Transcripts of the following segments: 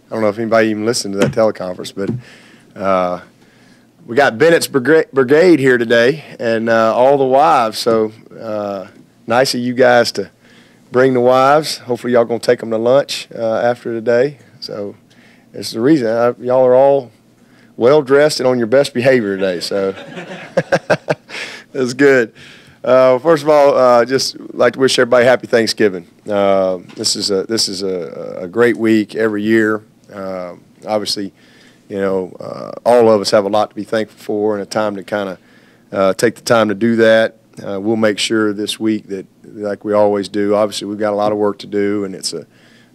I don't know if anybody even listened to that teleconference, but we got Bennett's Brigade here today and all the wives. So nice of you guys to bring the wives. Hopefully y'all going to take them to lunch after today. So it's the reason. Y'all are all well-dressed and on your best behavior today. So that's good. First of all, just like to wish everybody happy Thanksgiving. This is a great week every year. Obviously, you know, all of us have a lot to be thankful for and a time to kind of take the time to do that. We'll make sure this week that, like we always do, obviously we've got a lot of work to do, and it's a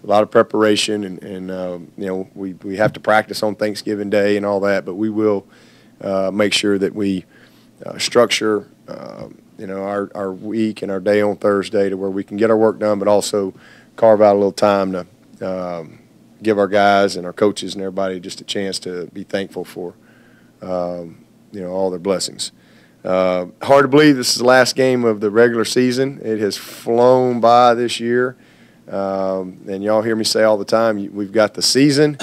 lot of preparation, and you know, we have to practice on Thanksgiving Day and all that, but we will make sure that we structure you know, our week and our day on Thursday to where we can get our work done, but also carve out a little time to give our guys and our coaches and everybody just a chance to be thankful for you know, all their blessings. Hard to believe this is the last game of the regular season. It has flown by this year, and y'all hear me say all the time, we've got the season,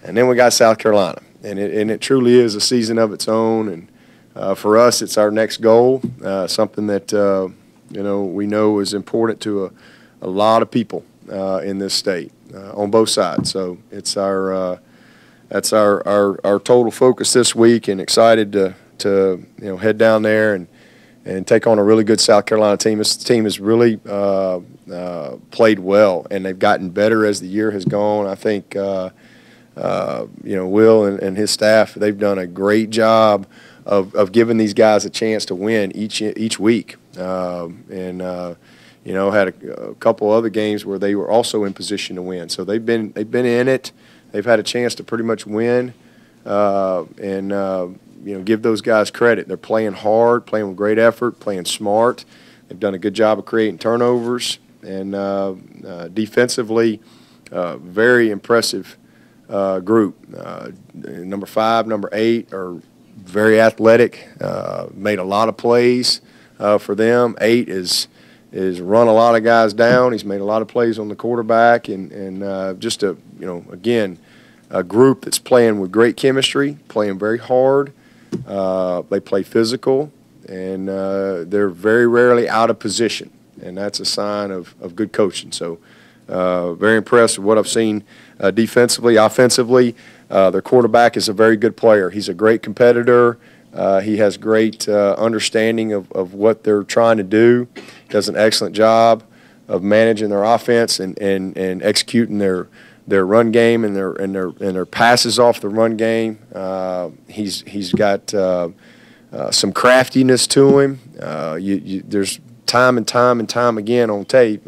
and then we got South Carolina, and it truly is a season of its own. And for us, it's our next goal, something that you know, we know is important to a lot of people in this state on both sides. So it's that's our total focus this week, and excited to you know, head down there and take on a really good South Carolina team. This team has really played well, and they've gotten better as the year has gone. I think you know, Will and his staff, they've done a great job of giving these guys a chance to win each week, and you know, had a couple other games where they were also in position to win. So they've been in it. They've had a chance to pretty much win, and you know, give those guys credit. They're playing hard, playing with great effort, playing smart. They've done a good job of creating turnovers, and defensively, very impressive group. Number 5, number 8 are very athletic, made a lot of plays for them. 8 is run a lot of guys down. He's made a lot of plays on the quarterback, and just a, you know, again, a group that's playing with great chemistry, playing very hard. They play physical, and they're very rarely out of position, and that's a sign of good coaching. So very impressed with what I've seen defensively. Offensively, their quarterback is a very good player. He's a great competitor. He has great understanding of what they're trying to do. Does an excellent job of managing their offense and executing their run game and their passes off the run game. He's got some craftiness to him. There's time and time again on tape.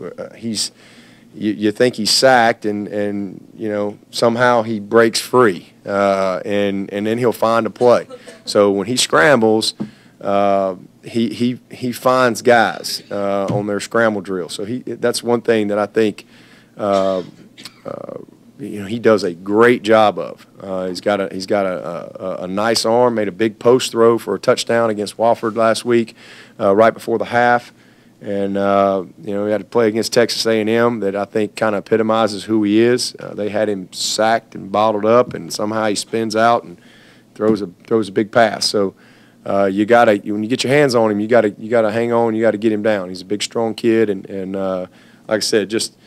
You think he's sacked, and you know, somehow he breaks free, and then he'll find a play. So when he scrambles, he finds guys on their scramble drill. So that's one thing that I think you know, he does a great job of. He's got a nice arm. Made a big post throw for a touchdown against Wofford last week, right before the half. And you know, he had to play against Texas A&M that I think kind of epitomizes who he is. They had him sacked and bottled up, and somehow he spins out and throws a big pass. So you gotta, when you get your hands on him, you gotta hang on. You gotta get him down. He's a big, strong kid, and like I said, just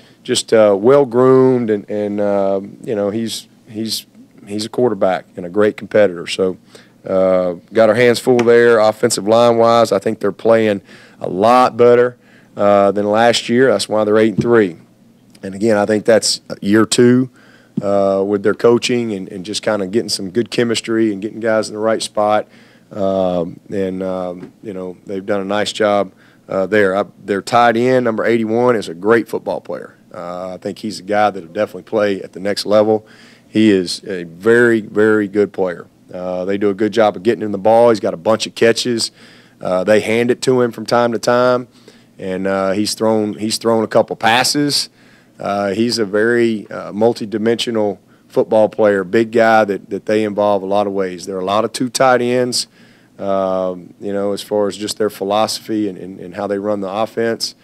well groomed, and you know, he's a quarterback and a great competitor. So got our hands full there. Offensive line wise, I think they're playing a lot better than last year. That's why they're 8-3. And again, I think that's year 2 with their coaching and just kind of getting some good chemistry and getting guys in the right spot. And you know, they've done a nice job there. Their tight end, number 81, is a great football player. I think he's a guy that will definitely play at the next level. He is a very, very good player. They do a good job of getting him the ball. He's got a bunch of catches. They hand it to him from time to time, and he's thrown a couple passes. He's a very multi-dimensional football player, big guy that they involve a lot of ways. There are a lot of 2 tight ends, you know, as far as just their philosophy and how they run the offense.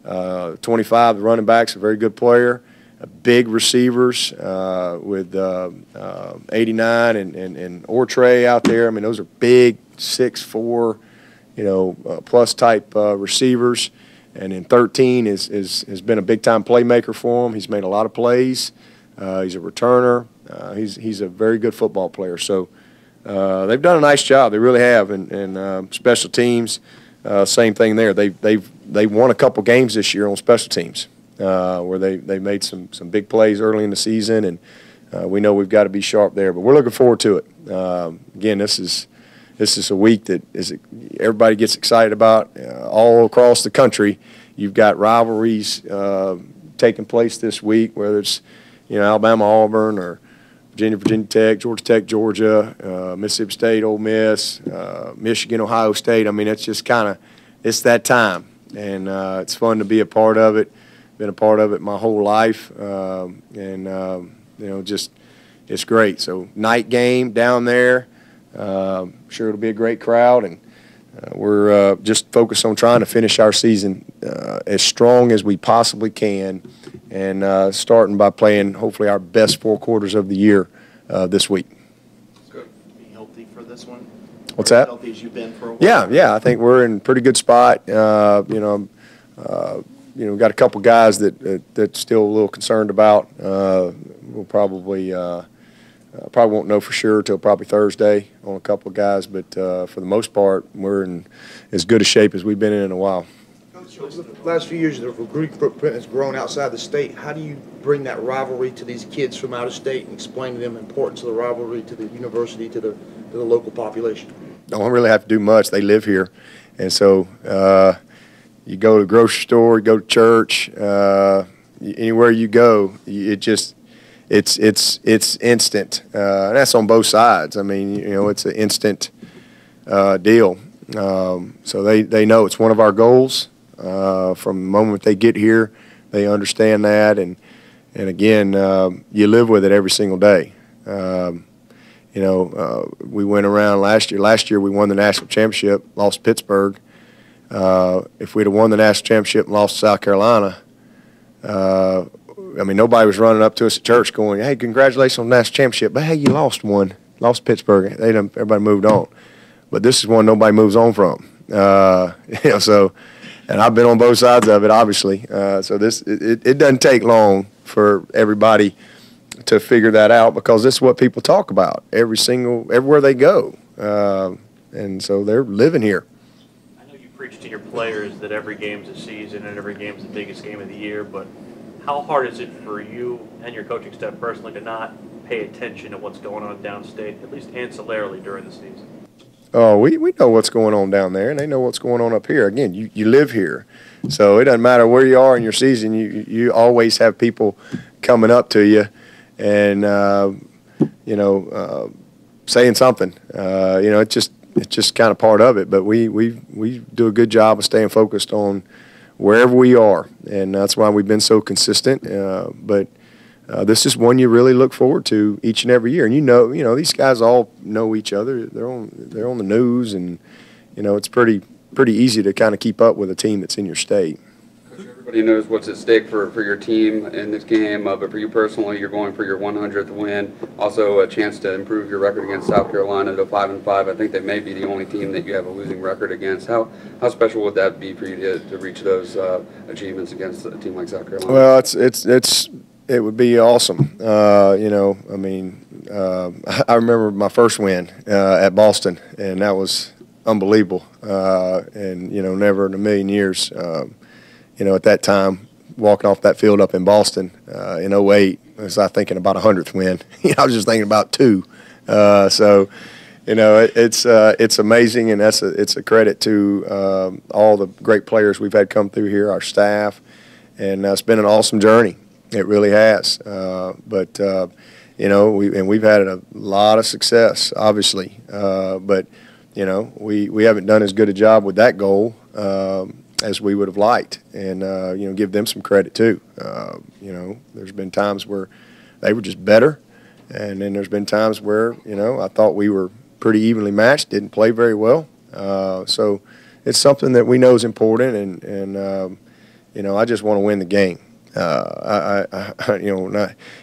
25, the running back's a very good player. big receivers with 89 and Ortre out there. I mean, those are big 6'4", plus type receivers. And then 13 has been a big-time playmaker for him. He's made a lot of plays. He's a returner. He's a very good football player. So they've done a nice job. They really have. And special teams, same thing there. They won a couple games this year on special teams where they made some big plays early in the season, and we know we've got to be sharp there. But we're looking forward to it. Again, this is a week that everybody gets excited about all across the country. You've got rivalries taking place this week, whether it's Alabama, Auburn, or Virginia Tech, Georgia Tech, Georgia, Mississippi State, Ole Miss, Michigan, Ohio State. I mean, it's just it's that time, and it's fun to be a part of it. Been a part of it my whole life, just it's great. So night game down there. Sure it'll be a great crowd, and we're just focused on trying to finish our season as strong as we possibly can, and starting by playing hopefully our best 4 quarters of the year this week. Good. Be healthy for this one? What's that? As healthy as you've been for a while? Yeah, I think we're in a pretty good spot. We've got a couple guys that still a little concerned about. We'll probably won't know for sure till probably Thursday on a couple of guys, but for the most part, we're in as good a shape as we've been in a while. The last few years, the recruiting footprint has grown outside the state. How do you bring that rivalry to these kids from out of state and explain to them the importance of the rivalry to the university, to the local population? Don't really have to do much. They live here, and so you go to the grocery store, you go to church, anywhere you go, it's instant. And that's on both sides. I mean, it's an instant deal. So they know it's one of our goals. From the moment they get here, they understand that, and again, you live with it every single day. We went around last year. Last year we won the national championship, lost Pittsburgh. If we'd have won the national championship and lost South Carolina, nobody was running up to us at church going, "Hey, congratulations on the national championship," but hey, you lost Pittsburgh. Everybody moved on. But this is one nobody moves on from. So, and I've been on both sides of it, obviously. So it doesn't take long for everybody to figure that out, because this is what people talk about everywhere they go. And so they're living here. I know you preach to your players that every game's a season and every game's the biggest game of the year, but how hard is it for you and your coaching staff personally to not pay attention to what's going on downstate, at least ancillarily during the season? Oh, we know what's going on down there, and they know what's going on up here. Again, you live here, so it doesn't matter where you are in your season. You always have people coming up to you and saying something. It's just kind of part of it. But we do a good job of staying focused on wherever we are, and that's why we've been so consistent. But this is one you really look forward to each and every year. And these guys all know each other. They're on the news, and it's pretty easy to kind of keep up with a team that's in your state. Coach, everybody knows what's at stake for your team in this game, but for you personally, you're going for your 100th win. Also, a chance to improve your record against South Carolina to 5-5. I think they may be the only team that you have a losing record against. How special would that be for you to reach those achievements against a team like South Carolina? Well, it would be awesome. I remember my first win at Boston, and that was unbelievable. And never in a million years, at that time, walking off that field up in Boston in 2008, I was not thinking about a 100th win. I was just thinking about 2. It's amazing, and it's a credit to all the great players we've had come through here, our staff, and it's been an awesome journey. It really has. We've had a lot of success, obviously. But we haven't done as good a job with that goal as we would have liked, and give them some credit too. There's been times where they were just better, and then there's been times where I thought we were pretty evenly matched, didn't play very well. So it's something that we know is important, and I just want to win the game.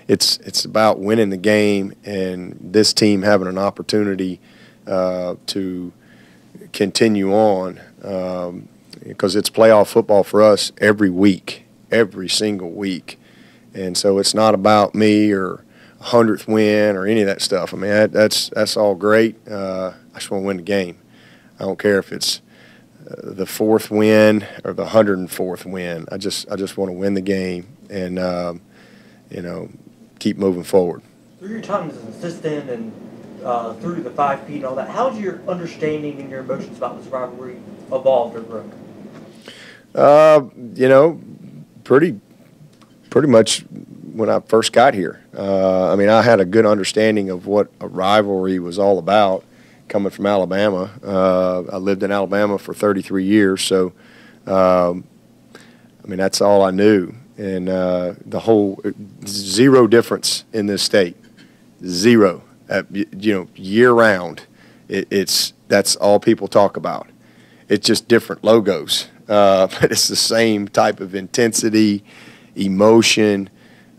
It's about winning the game, and this team having an opportunity to continue on, because it's playoff football for us every week, every single week. And so it's not about me or 100th win or any of that stuff. I mean, that's all great. I just want to win the game. I don't care if it's the 4th win or the 104th win. I just want to win the game and keep moving forward. Through your time as an assistant and through the 5P and all that, how has your understanding and your emotions about this rivalry evolved or grown? Pretty much when I first got here. I mean, I had a good understanding of what a rivalry was all about coming from Alabama. I lived in Alabama for 33 years, so, that's all I knew. And the whole zero difference in this state, zero, year round. That's all people talk about. It's just different logos, but it's the same type of intensity, emotion,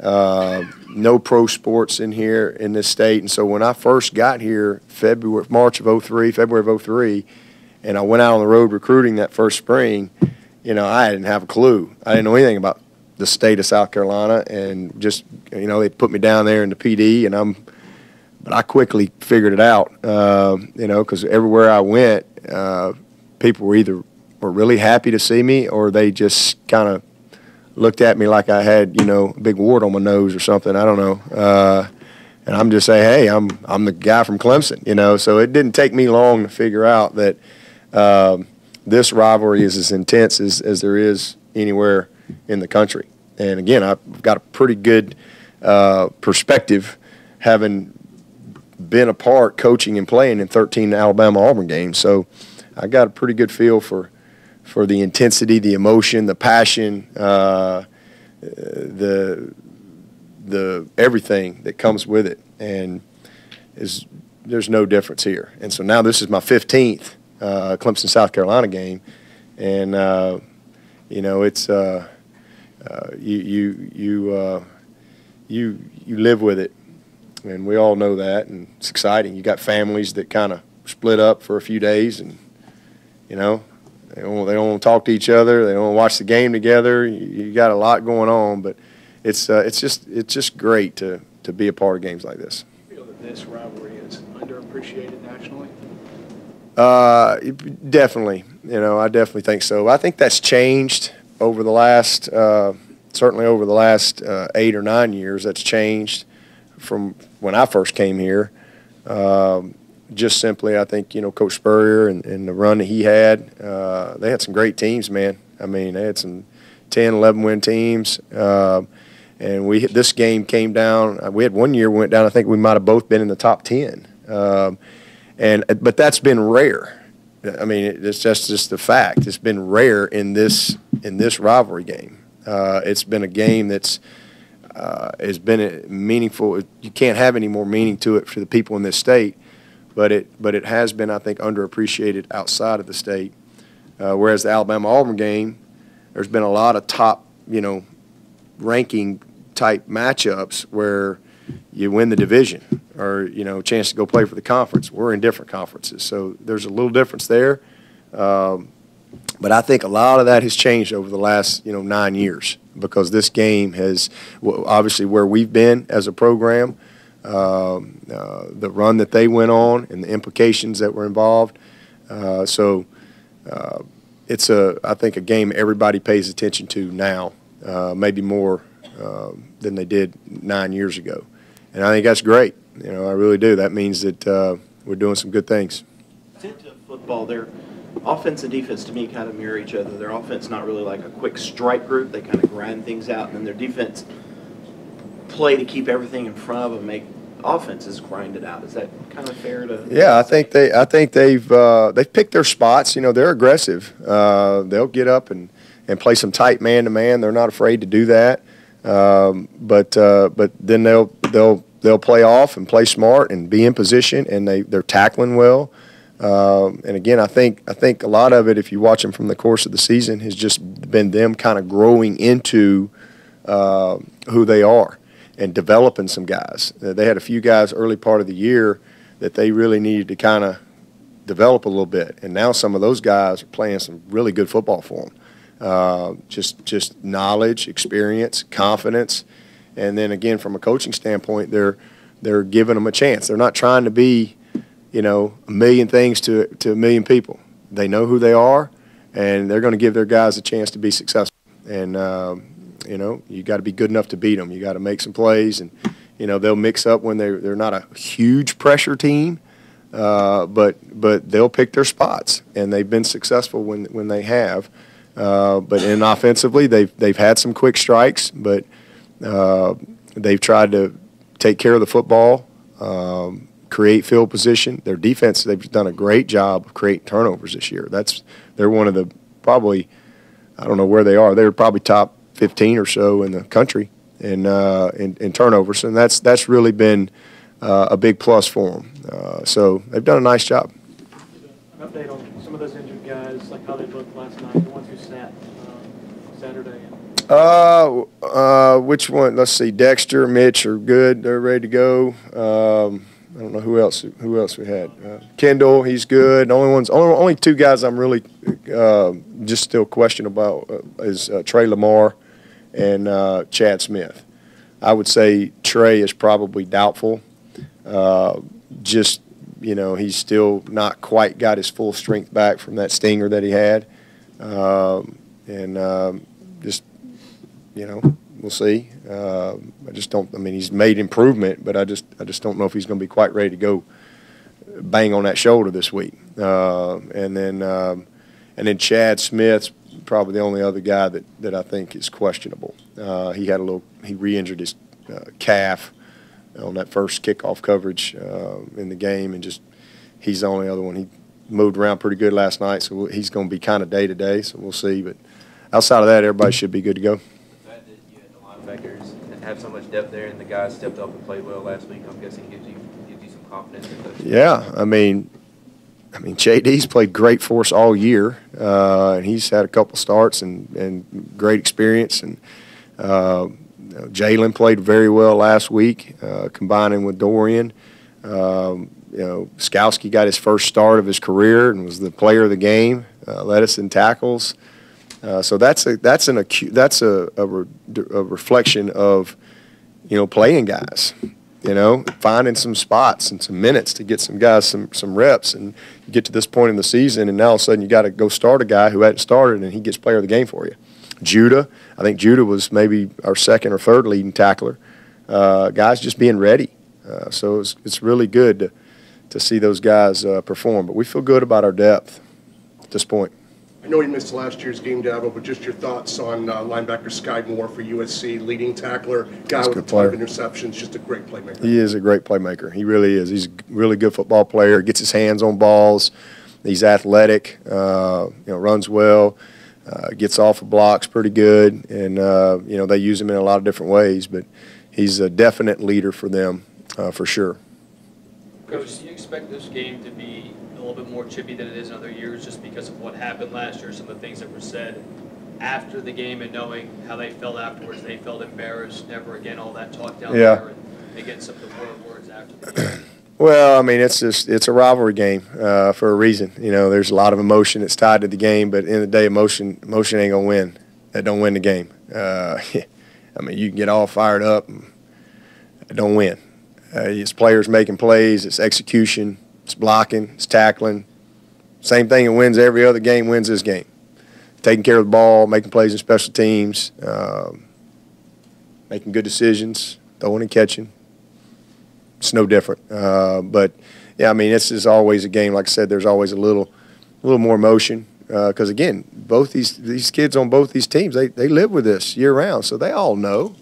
no pro sports in here in this state. And so when I first got here, February of 03, and I went out on the road recruiting that first spring, I didn't have a clue. I didn't know anything about the state of South Carolina, and just, they put me down there in the PD, but I quickly figured it out, because everywhere I went, people were really happy to see me, or they just kind of looked at me like I had, a big wart on my nose or something. I don't know. And I'm just saying, hey, I'm the guy from Clemson, So it didn't take me long to figure out that this rivalry is as intense as there is anywhere in the country. And again, I've got a pretty good perspective, having been a part coaching and playing in 13 Alabama-Auburn games. So I got a pretty good feel for the intensity, the emotion, the passion, the everything that comes with it, and there's no difference here. And so now this is my 15th Clemson, South Carolina game, and it's you live with it, and we all know that, and it's exciting. You got families that kind of split up for a few days, and they don't want to talk to each other. They don't want to watch the game together. You got a lot going on, but it's just great to be a part of games like this. Do you feel that this rivalry is underappreciated nationally? Definitely. I definitely think so. I think that's changed over the last, certainly over the last 8 or 9 years. That's changed from when I first came here. Just simply, I think, Coach Spurrier and the run that he had, they had some great teams, man. I mean, they had some 10, 11-win teams. And this game came down. We had one year we went down, I think we might have both been in the top 10. But that's been rare. I mean, it's just the fact. It's been rare in this rivalry game. It's been a game that's has been meaningful. You can't have any more meaning to it for the people in this state. But it has been, I think, underappreciated outside of the state. Whereas the Alabama-Auburn game, there's been a lot of top, ranking type matchups where you win the division or, chance to go play for the conference. We're in different conferences, so there's a little difference there. But I think a lot of that has changed over the last, 9 years, because this game has, obviously where we've been as a program, the run that they went on and the implications that were involved. It's I think a game everybody pays attention to now, maybe more than they did 9 years ago. And I think that's great. I really do. That means that we're doing some good things. Into football, their offense and defense to me kind of mirror each other. Their offense not really like a quick strike group. They kind of grind things out, and then their defense play to keep everything in front of them, make offenses grind it out. Is that kind of fair to? Yeah, I think they've picked their spots. They're aggressive. They'll get up and play some tight man-to-man. They're not afraid to do that. But then they'll play off and play smart and be in position, and they're tackling well. And again, I think a lot of it, if you watch them from the course of the season, has just been them kind of growing into who they are and developing some guys. They had a few guys early part of the year that they really needed to kind of develop a little bit, and now some of those guys are playing some really good football for them. Just knowledge, experience, confidence, and then again from a coaching standpoint, they're giving them a chance. They're not trying to be, a million things to a million people. They know who they are, and they're going to give their guys a chance to be successful. And you got to be good enough to beat them. You got to make some plays, and they'll mix up when they're not a huge pressure team. But they'll pick their spots, and they've been successful when they have. But in offensively, they've had some quick strikes, but they've tried to take care of the football, create field position. Their defense, they've done a great job of creating turnovers this year. They're one of the probably, I don't know where they are. They're probably top 15 or so in the country in turnovers, and that's really been a big plus for them. So they've done a nice job. An update on some of those injured guys, like how they looked last night, the ones who snapped Saturday. Which one? Let's see. Dexter, Mitch are good. They're ready to go. I don't know who else we had. Kendall, he's good. Only two guys I'm really just still questioning about is Trey Lamar and Chad Smith. I would say Trey is probably doubtful. He's still not quite got his full strength back from that stinger that he had. We'll see. He's made improvement, but I just don't know if he's going to be quite ready to go bang on that shoulder this week. And then Chad Smith's probably the only other guy that I think is questionable. He re-injured his calf on that first kickoff coverage in the game, and he's the only other one. He moved around pretty good last night, so he's going to be kind of day-to-day, so we'll see. But outside of that, everybody should be good to go. The fact that you had the linebackers and have so much depth there, and the guys stepped up and played well last week, I'm guessing gives you some confidence in those. Yeah, I mean, JD's played great for us all year, and he's had a couple starts and great experience. And Jalen played very well last week, combining with Dorian. Skowski got his first start of his career and was the player of the game, led us in tackles. So that's a reflection of playing guys. Finding some spots and some minutes to get some guys some reps, and you get to this point in the season, and now all of a sudden you got to go start a guy who hadn't started, and he gets player of the game for you. I think Judah was maybe our second or third leading tackler. Guys just being ready. So it's really good to see those guys perform. But we feel good about our depth at this point. I know you missed last year's game, Dabo, but just your thoughts on linebacker Sky Moore for USC, leading tackler, guy with a ton of interceptions, just a great playmaker. He is a great playmaker. He really is. He's a really good football player. Gets his hands on balls. He's athletic. Runs well. Gets off of blocks pretty good, and they use him in a lot of different ways. But he's a definite leader for them, for sure. Coach, do you expect this game to be a little bit more chippy than it is in other years, just because of what happened last year, some of the things that were said after the game, and knowing how they felt afterwards? They felt embarrassed, never again, all that talk down there, and they get some of the words after the game. Well, it's a rivalry game for a reason. There's a lot of emotion that's tied to the game, but at the end of the day, emotion ain't gonna win. That don't win the game. You can get all fired up, and it don't win. It's players making plays, it's execution, it's blocking, it's tackling. Same thing that wins every other game wins this game. Taking care of the ball, making plays in special teams, making good decisions, throwing and catching. It's no different. This is always a game. Like I said, there's always a little more emotion because, again, both these kids on both these teams, they live with this year-round, so they all know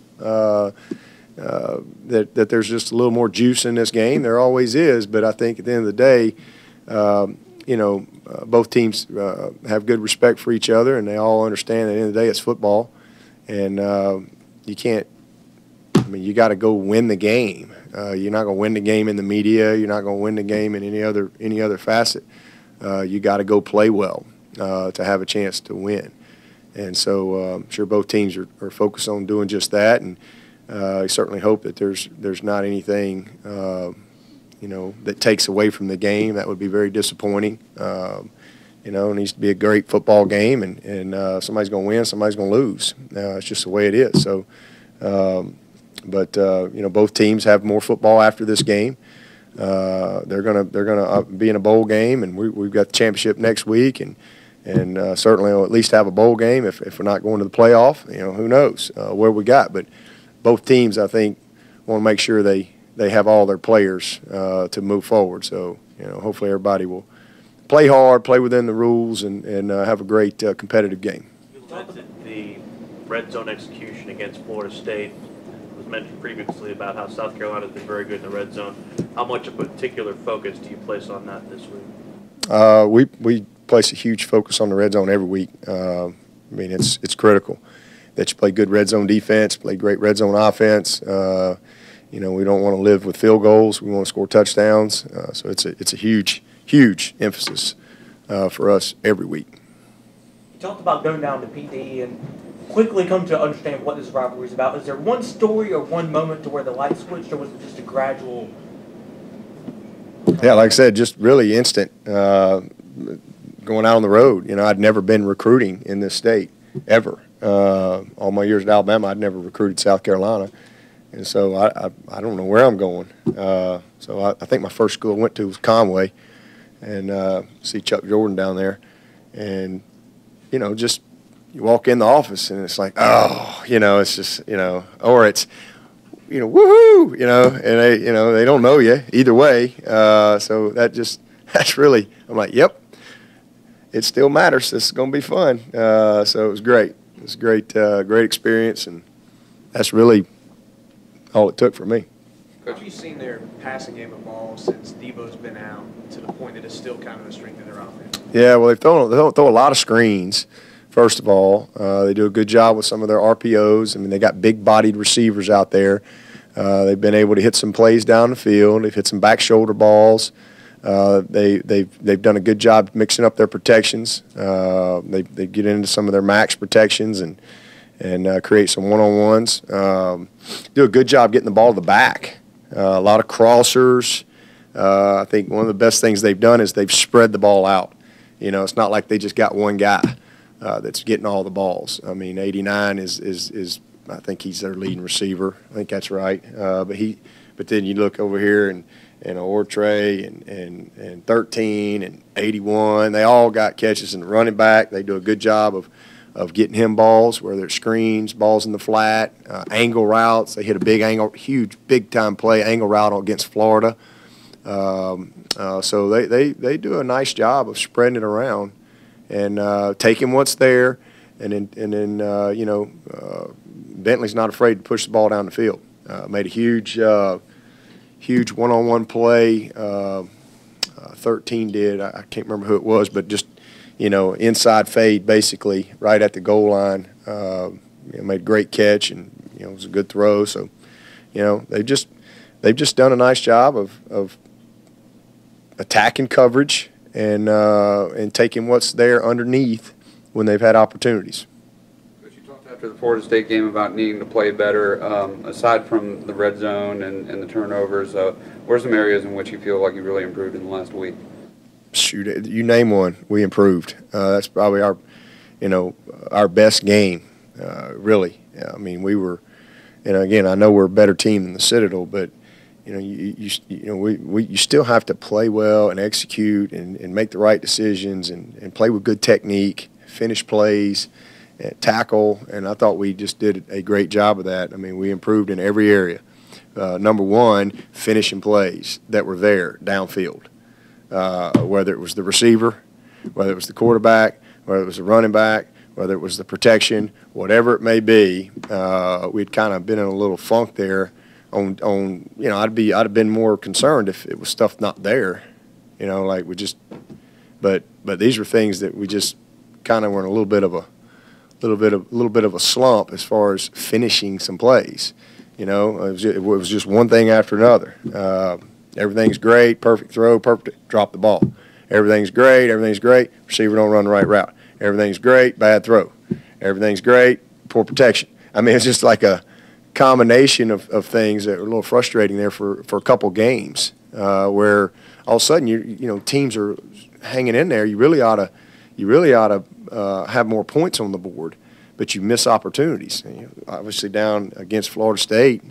that there's just a little more juice in this game. There always is, but I think at the end of the day, both teams have good respect for each other, and they all understand at the end of the day it's football, and you can't. You got to go win the game. You're not going to win the game in the media. You're not going to win the game in any other facet. You got to go play well to have a chance to win. And so I'm sure both teams are focused on doing just that. And I certainly hope that there's not anything, that takes away from the game. That would be very disappointing. It needs to be a great football game, and somebody's going to win, somebody's going to lose. It's just the way it is. So, both teams have more football after this game. They're gonna be in a bowl game, and we've got the championship next week, and certainly we'll at least have a bowl game if we're not going to the playoff. Who knows where we got, but both teams, I think, want to make sure they have all their players to move forward. So hopefully everybody will play hard, play within the rules, and have a great competitive game. You lamented the red zone execution against Florida State. It was mentioned previously about how South Carolina's been very good in the red zone. How much of a particular focus do you place on that this week? We place a huge focus on the red zone every week. It's critical that you play good red zone defense, play great red zone offense. We don't want to live with field goals. We want to score touchdowns. So it's a huge emphasis for us every week. You talked about going down to PD and quickly come to understand what this rivalry is about. Is there one story or one moment to where the light switched, or was it just a gradual? Yeah, like I said, just really instant. Going out on the road, I'd never been recruiting in this state ever. All my years at Alabama, I'd never recruited South Carolina, and so I don't know where I'm going. So I think my first school I went to was Conway, and see Chuck Jordan down there, and just you walk in the office and it's like, it's just or it's woohoo, and they don't know you either way. So that's really, I'm like, yep, it still matters. This is going to be fun. So it was great. It was a great experience, and that's really all it took for me. Have you seen their passing game evolve since Debo's been out to the point that it's still kind of a strength in their offense? Yeah, well, they throw a lot of screens. First of all, they do a good job with some of their RPOs. I mean, they got big-bodied receivers out there. They've been able to hit some plays down the field. They've hit some back shoulder balls. They've done a good job mixing up their protections. They get into some of their max protections and create some one-on-ones. Do a good job getting the ball to the back. A lot of crossers. I think one of the best things they've done is they've spread the ball out. It's not like they just got one guy that's getting all the balls. I mean, 89 is I think he's their leading receiver. I think that's right. But then you look over here and Ortre and 13 and 81. They all got catches in the running back. They do a good job of getting him balls, whether it's screens, balls in the flat, angle routes. They hit a huge, big-time play, angle route against Florida. So they do a nice job of spreading it around and taking what's there, and then Bentley's not afraid to push the ball down the field. Made a huge one-on-one play. 13 did. I can't remember who it was, but just inside fade basically right at the goal line. Made a great catch, and it was a good throw. So they've just done a nice job of attacking coverage and taking what's there underneath when they've had opportunities. Coach, you talked after the Florida State game about needing to play better. Aside from the red zone and the turnovers, what are some areas in which you feel like you really improved in the last week? Shoot, you name one, we improved. That's probably our best game, really. I mean, we were, again, I know we're a better team than the Citadel, but you still have to play well and execute and make the right decisions and play with good technique, finish plays, and tackle. And I thought we just did a great job of that. I mean, we improved in every area. Number one, finishing plays that were there downfield. Whether it was the receiver, whether it was the quarterback, whether it was the running back, whether it was the protection, whatever it may be, we'd kind of been in a little funk there. I'd have been more concerned if it was stuff not there, like we just. But these were things that we just kind of were in a little bit of a slump as far as finishing some plays. It was just one thing after another. Everything's great, perfect throw, perfect drop the ball. Everything's great, receiver don't run the right route. Everything's great, bad throw. everything's great, poor protection. I mean, it's just like a combination of things that are a little frustrating there for a couple games where all of a sudden teams are hanging in there. You really ought to have more points on the board, but you miss opportunities. Obviously down against Florida State,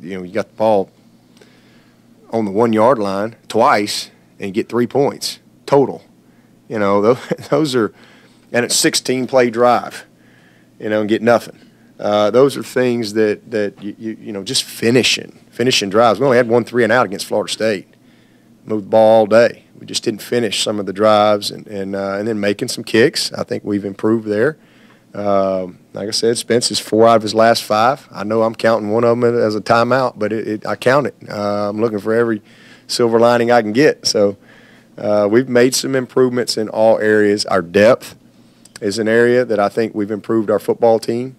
you got the ball on the 1 yard line twice and get 3 points total. Those are, and it's 16 play drive, and get nothing. Those are things that just finishing drives. We only had 1 3 and out against Florida State. Moved the ball all day. We just didn't finish some of the drives, and then making some kicks. I think we've improved there. Like I said, Spence is 4 out of his last 5. I know I'm counting one of them as a timeout, but I count it. I'm looking for every silver lining I can get. So we've made some improvements in all areas. Our depth is an area that I think we've improved our football team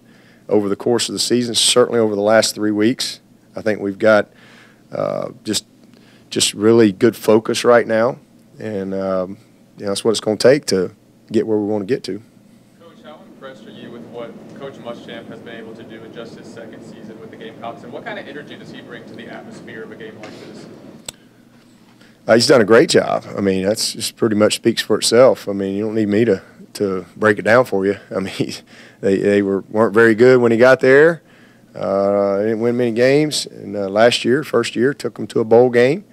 over the course of the season, certainly over the last 3 weeks. I think we've got just really good focus right now, and that's what it's going to take to get where we want to get to. Coach, how impressed are you with what Coach Muschamp has been able to do in just his second season with the Gamecocks, and what kind of energy does he bring to the atmosphere of a game like this? He's done a great job. I mean, that's just pretty much speaks for itself. I mean, you don't need me to break it down for you. I mean, they weren't very good when he got there. They didn't win many games. And last year, first year, took them to a bowl game.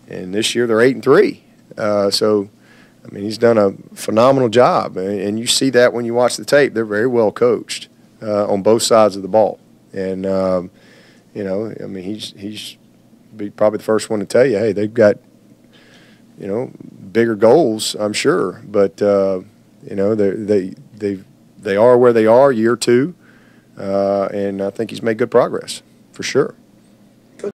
And this year they're 8-3. So, I mean, he's done a phenomenal job. And you see that when you watch the tape. They're very well coached on both sides of the ball. And, I mean, he's probably the first one to tell you, hey, they've got, bigger goals, I'm sure. But, they are where they are year 2. And I think he's made good progress, for sure.